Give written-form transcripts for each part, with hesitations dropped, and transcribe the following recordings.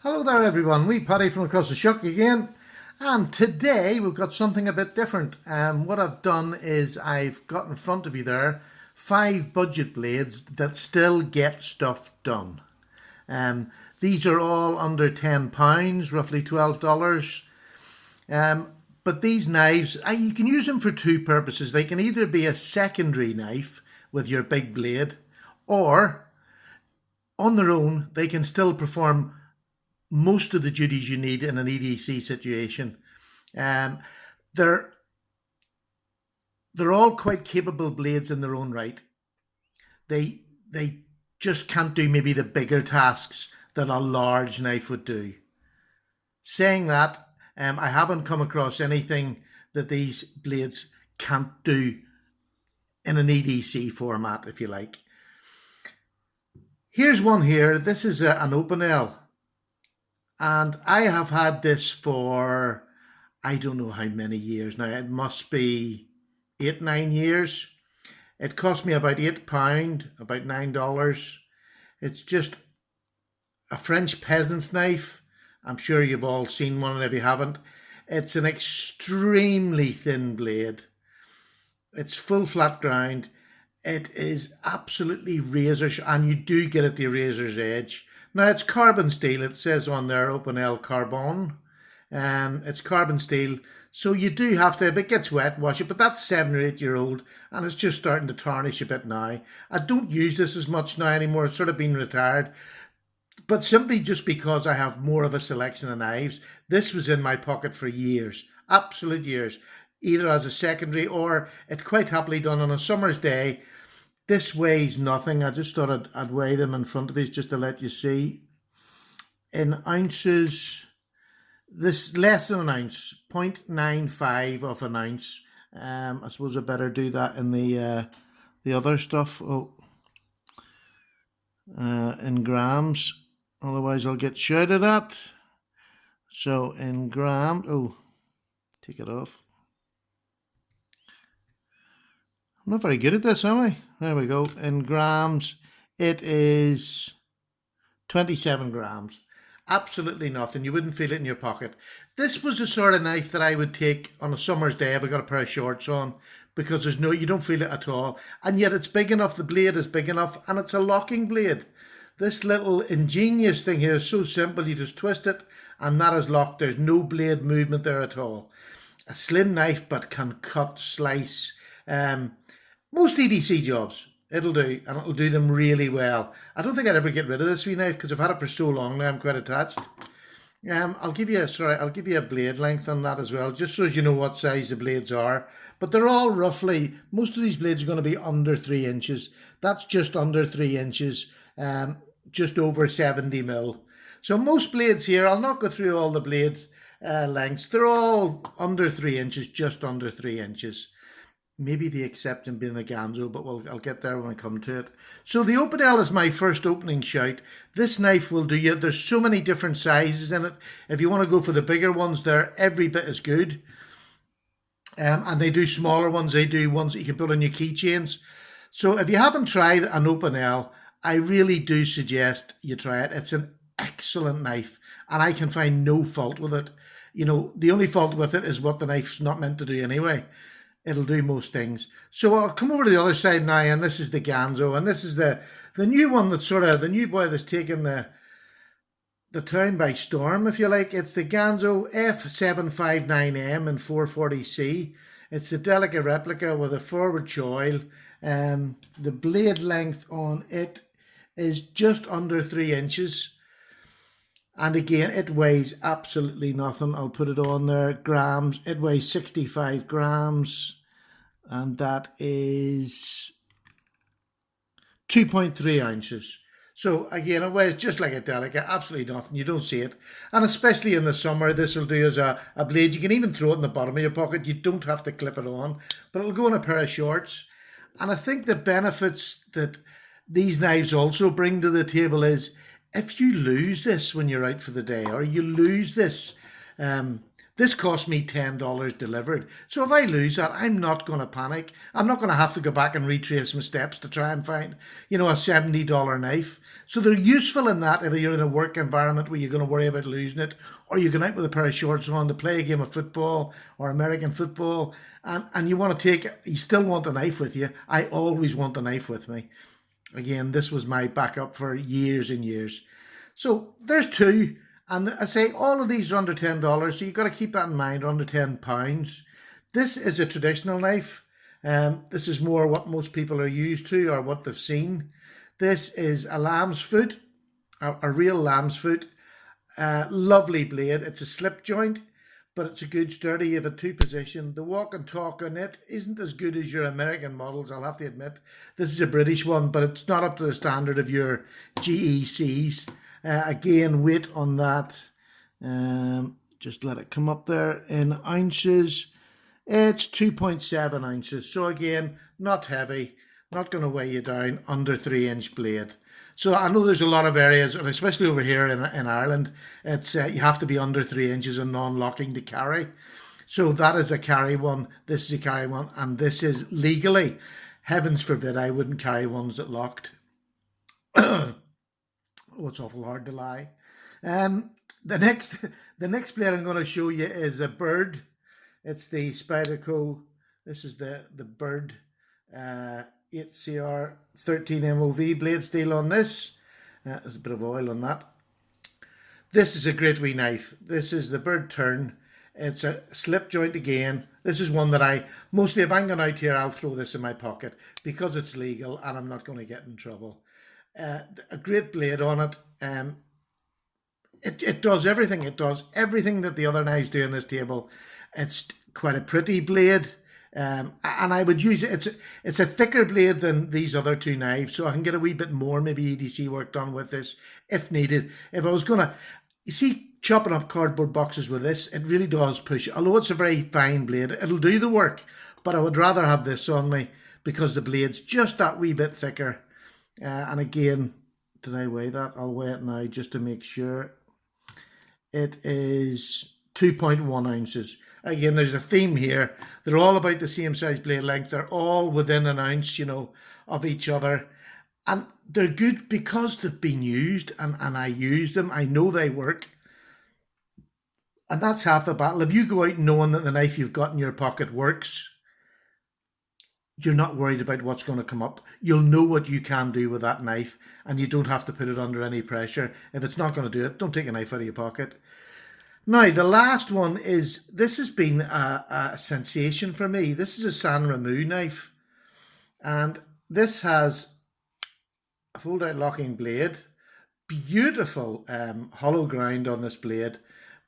Hello there everyone, wee Paddy from across the shuck again, and today we've got something a bit different. What I've done is I've got in front of you there 5 budget blades that still get stuff done. Um, these are all under £10, roughly $12. But these knives, you can use them for two purposes. They can either be a secondary knife with your big blade, or on their own they can still perform most of the duties you need in an EDC situation. Um, they're they're all quite capable blades in their own right. They just can't do maybe the bigger tasks that a large knife would do. Saying that, I haven't come across anything that these blades can't do in an EDC format, if you like. Here's one here. This is an opinel. And I have had this for, I don't know how many years now. It must be 8, 9 years. It cost me about £8, about $9. It's just a French peasant's knife. I'm sure you've all seen one, and if you haven't, it's an extremely thin blade. It's full flat ground. It is absolutely razor sharp, and you do get at the razor's edge. Now it's carbon steel. It says on there opinel carbon. It's carbon steel, so you do have to, if it gets wet, wash it. But that's 7 or 8 year old, and it's just starting to tarnish a bit now. I don't use this as much now anymore. It's sort of been retired, but simply just because I have more of a selection of knives. This was in my pocket for years, absolute years, either as a secondary or it quite happily done on a summer's day. This weighs nothing. I just thought I'd weigh them in front of you just to let you see. In ounces, this less than an ounce, 0.95 of an ounce. I suppose I better do that in the other stuff. In grams, otherwise I'll get shouted at. So in grams, take it off. I'm not very good at this, am I? There we go. In grams, it is 27 grams. Absolutely nothing. You wouldn't feel it in your pocket. This was the sort of knife that I would take on a summer's day if I got a pair of shorts on, because you don't feel it at all. And yet it's big enough, the blade is big enough, and it's a locking blade. This little ingenious thing here is so simple. You just twist it and that is locked. There's no blade movement there at all. A slim knife, but can cut, slice. Most EDC jobs, it'll do, and it'll do them really well. I don't think I'd ever get rid of this wee knife because I've had it for so long now. I'm quite attached. I'll give you a blade length on that as well, just so as you know what size the blades are. But they're all roughly, most of these blades are going to be under 3 inches. That's just under 3 inches, just over 70 mil. So most blades here, I'll not go through all the blade lengths. They're all under 3 inches, just under 3 inches. Maybe the exception being the Ganzo, but I'll get there when I come to it. So the opinel is my first opening shout. This knife will do you. There's so many different sizes in it. If you want to go for the bigger ones, they're every bit as good. And they do smaller ones. They do ones that you can put on your keychains. So if you haven't tried an opinel, I really do suggest you try it. It's an excellent knife, and I can find no fault with it. You know, the only fault with it is what the knife's not meant to do anyway. It'll do most things. So I'll come over to the other side now, and this is the Ganzo, and this is the new one that's sort of the new boy that's taken the town by storm, if you like. It's the Ganzo F759M in 440C. It's a delicate replica with a forward choil. The blade length on it is just under 3 inches. And again, it weighs absolutely nothing. I'll put it on there. Grams. It weighs 65 grams. And that is 2.3 ounces. So again, it weighs just like a delicate. Absolutely nothing. You don't see it. And especially in the summer, this will do as a blade. You can even throw it in the bottom of your pocket. You don't have to clip it on. But it'll go in a pair of shorts. And I think the benefits that these knives also bring to the table is, if you lose this when you're out for the day, or you lose this This cost me $10 delivered. So if I lose that, I'm not going to panic. I'm not going to have to go back and retrace my steps to try and find, a $70 knife. So they're useful in that if you're in a work environment where you're going to worry about losing it, or you're going out with a pair of shorts on to play a game of football or American football, and you still want a knife with you. I always want a knife with me. Again, this was my backup for years and years. So there's two. And I say all of these are under $10, so you've got to keep that in mind, under £10. This is a traditional knife. This is more what most people are used to or what they've seen. This is a lamb's foot, a real lamb's foot. Lovely blade. It's a slip joint, but it's a good sturdy. You have a two position. The walk and talk on it isn't as good as your American models, I'll have to admit. This is a British one, but it's not up to the standard of your GECs. Again, weight on that, just let it come up there in ounces. It's 2.7 ounces. So again, not heavy, not going to weigh you down, under 3-inch blade. So I know there's a lot of areas, and especially over here in Ireland, it's you have to be under 3 inches and non-locking to carry. So that is a carry one, this is a carry one, and this is legally, heavens forbid, I wouldn't carry ones that locked. Oh, it's awful hard to lie. The next blade I'm going to show you is a bird. It's the Spyderco. This is the bird 8CR 13 MOV blade steel on this. There's a bit of oil on that. This is a great wee knife. This is the bird tern. It's a slip joint again. This is one that mostly if I'm going out here, I'll throw this in my pocket because it's legal and I'm not going to get in trouble. A great blade on it. It does everything. It does everything that the other knives do on this table. It's quite a pretty blade, and I would use it. It's a thicker blade than these other two knives, so I can get a wee bit more maybe EDC work done with this if needed. If I was gonna, you see, chopping up cardboard boxes with this, it really does push. Although it's a very fine blade, it'll do the work. But I would rather have this on me because the blade's just that wee bit thicker. And again, did I weigh that? I'll weigh it now just to make sure. It is 2.1 ounces. Again, there's a theme here. They're all about the same size blade length. They're all within an ounce, of each other. And they're good because they've been used and I use them. I know they work. And that's half the battle. If you go out knowing that the knife you've got in your pocket works, you're not worried about what's going to come up. You'll know what you can do with that knife and you don't have to put it under any pressure. If it's not going to do it, don't take a knife out of your pocket. Now, the last one this has been a sensation for me. This is a sanrenmu knife. And this has a fold-out locking blade. Beautiful hollow ground on this blade.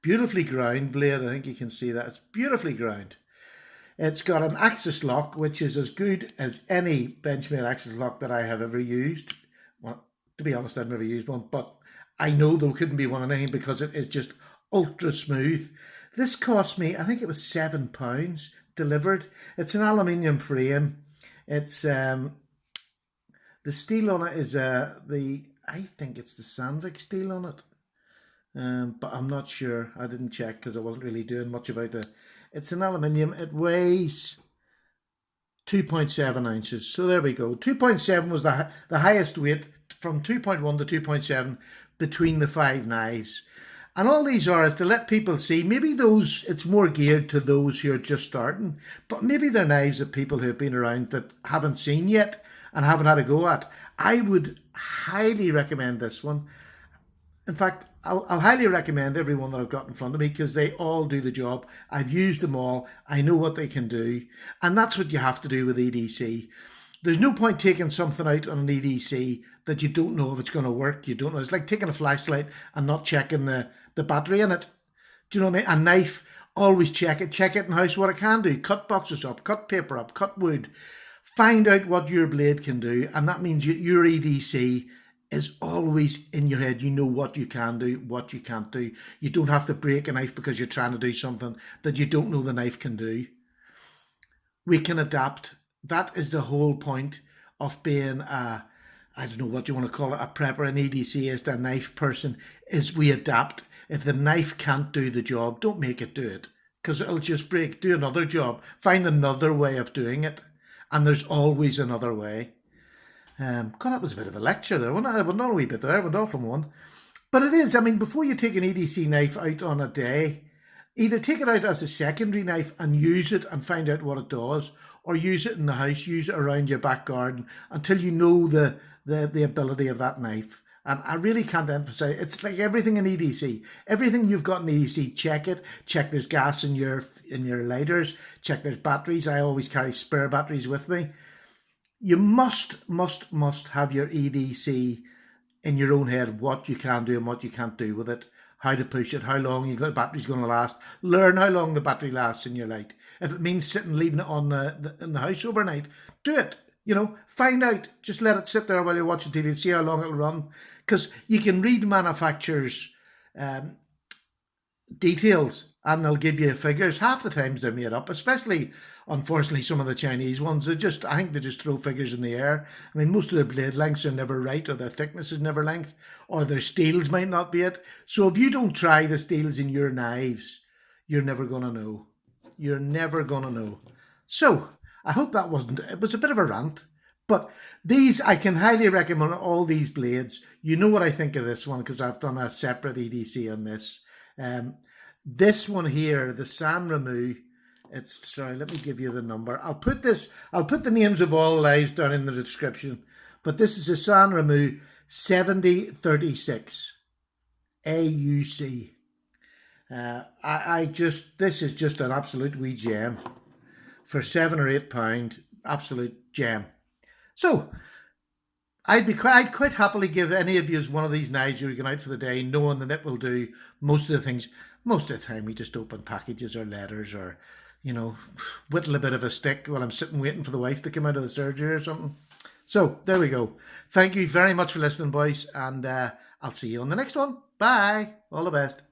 Beautifully ground blade. I think you can see that. It's beautifully ground. It's got an axis lock, which is as good as any Benchmade axis lock that I have ever used. Well, to be honest, I've never used one, but I know there couldn't be one on anything because it is just ultra smooth. This cost me, I think it was £7 delivered. It's an aluminium frame. It's the steel on it is I think it's the Sandvik steel on it, but I'm not sure. I didn't check because I wasn't really doing much about it. It's an aluminium. It weighs 2.7 ounces. So there we go. 2.7 was the highest weight, from 2.1 to 2.7 between the 5 knives. And all these are is to let people see, maybe it's more geared to those who are just starting, but maybe they're knives that people who have been around that haven't seen yet and haven't had a go at. I would highly recommend this one. In fact, I'll highly recommend every one that I've got in front of me because they all do the job. I've used them all. I know what they can do. And that's what you have to do with EDC. There's no point taking something out on an EDC that you don't know if it's going to work. You don't know. It's like taking a flashlight and not checking the battery in it. Do you know what I mean? A knife, always check it. Check it in house what it can do. Cut boxes up, cut paper up, cut wood. Find out what your blade can do. And that means your EDC is always in your head. You know what you can do, what you can't do. You don't have to break a knife because you're trying to do something that you don't know the knife can do. We can adapt. That is the whole point of being I don't know what you want to call it, a prepper, an EDC, as the knife person, is we adapt. If the knife can't do the job, don't make it do it. because it'll just break. Do another job. Find another way of doing it. And there's always another way. God, that was a bit of a lecture there. I went on a wee bit there. I went off on one. But it is, I mean, before you take an EDC knife out on a day, either take it out as a secondary knife and use it and find out what it does, or use it in the house, use it around your back garden until you know the ability of that knife. And I really can't emphasize, it's like everything in EDC. Everything you've got in EDC, check it. Check there's gas in your lighters. Check there's batteries. I always carry spare batteries with me. You must have your EDC in your own head, what you can do and what you can't do with it, how to push it, how long the battery's going to last. Learn how long the battery lasts in your light. If it means sitting leaving it on in the house overnight, do it. You know, find out. Just let it sit there while you're watching TV and see how long it'll run. Because you can read manufacturers' um, details and they'll give you figures. Half the times they're made up, especially unfortunately some of the Chinese ones. I think they just throw figures in the air. I mean, most of their blade lengths are never right, or their thickness is never length, or their steels might not be it. So if you don't try the steels in your knives, you're never going to know. You're never going to know. So I hope that wasn't, it was a bit of a rant. But these, I can highly recommend all these blades. You know what I think of this one because I've done a separate EDC on this. This one here, the sanrenmu, sorry, let me give you the number. I'll put the names of all lives down in the description. But this is a sanrenmu 7036 AUC. This is just an absolute wee gem. For £7 or £8, absolute gem. So I'd quite happily give any of you one of these knives you're going out for the day, knowing that it will do most of the things. Most of the time, we just open packages or letters, or whittle a bit of a stick while I'm sitting waiting for the wife to come out of the surgery or something. So there we go. Thank you very much for listening, boys, and I'll see you on the next one. Bye. All the best.